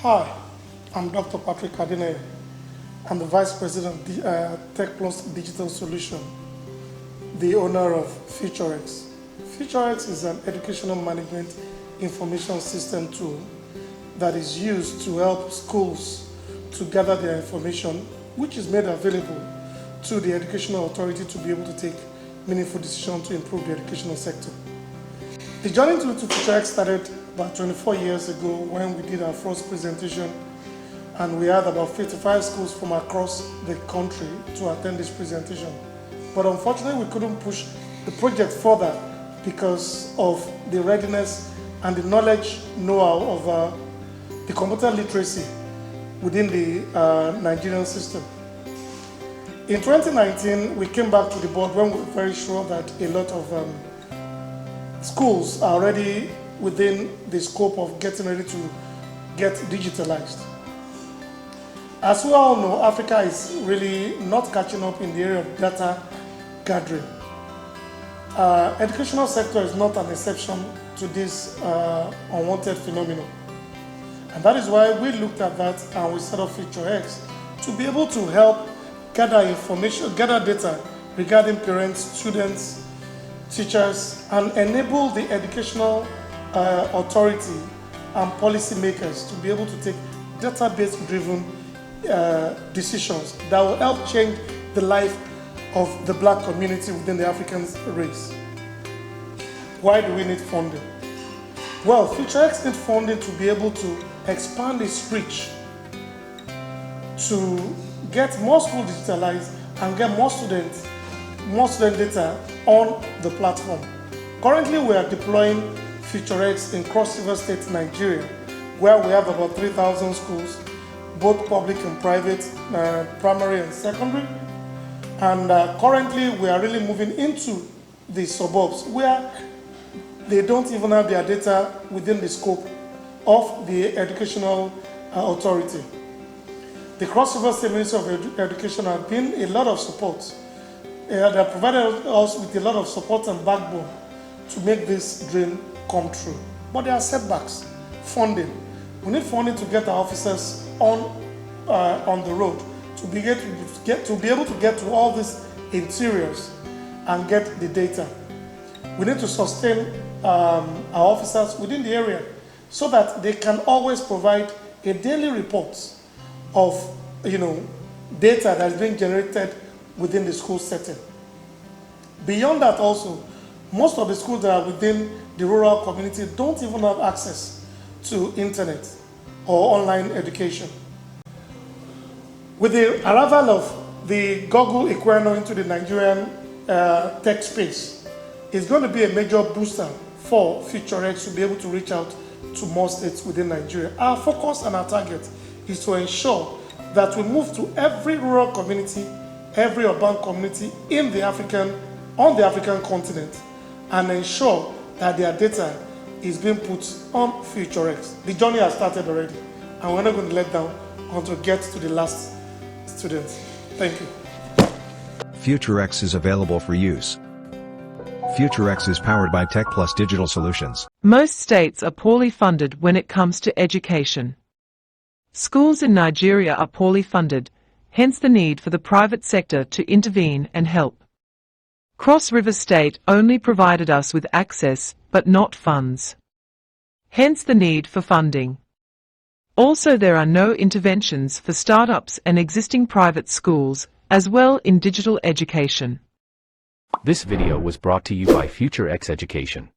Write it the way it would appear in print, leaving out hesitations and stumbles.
Hi, I'm Dr. Patrick Adine. I'm the Vice President of Tech Plus Digital Solution, the owner of FutureX. FutureX is an educational management information system tool that is used to help schools to gather their information, which is made available to the educational authority to be able to take meaningful decisions to improve the educational sector. The journey to FutureX started about 24 years ago when we did our first presentation, and we had about 55 schools from across the country to attend this presentation. But unfortunately, we couldn't push the project further because of the readiness and the knowledge, know-how of the computer literacy within the Nigerian system. In 2019, we came back to the board when we were very sure that a lot of schools are already within the scope of getting ready to get digitalized. As we all know, Africa is really not catching up in the area of data gathering. Educational sector is not an exception to this unwanted phenomenon. And that is why we looked at that and we set up FutureX to be able to help gather information, gather data regarding parents, students, teachers, and enable the educational authority and policymakers to be able to take database driven decisions that will help change the life of the Black community within the African race. Why do we need funding? Well, FutureX needs funding to be able to expand its reach, to get more schools digitalized and get more student data on the platform. Currently, we are deploying FutureX in Cross River State, Nigeria, where we have about 3,000 schools, both public and private, primary and secondary. And currently, we are really moving into the suburbs where they don't even have their data within the scope of the educational authority. The Cross River State Ministry of Education has been a lot of support. They have provided us with a lot of support and backbone to make this dream come true. But there are setbacks. Funding. We need funding to get our officers on the road to be able to get to all these interiors and get the data. We need to sustain our officers within the area so that they can always provide a daily report of data that is being generated within the school setting. Beyond that also, most of the schools that are within the rural community don't even have access to internet or online education. With the arrival of the Google Equino into the Nigerian tech space, it's going to be a major booster for FutureX to be able to reach out to more states within Nigeria. Our focus and our target is to ensure that we move to every rural community, every urban community on the African continent, and ensure that their data is being put on FutureX. The journey has started already, and we're not going to let down until we get to the last students. Thank you. FutureX is available for use. FutureX is powered by Tech Plus Digital Solutions. Most states are poorly funded when it comes to education. Schools in Nigeria are poorly funded, hence the need for the private sector to intervene and help. Cross River State only provided us with access, but not funds. Hence the need for funding. Also, there are no interventions for startups and existing private schools, as well in digital education. This video was brought to you by FutureX Education.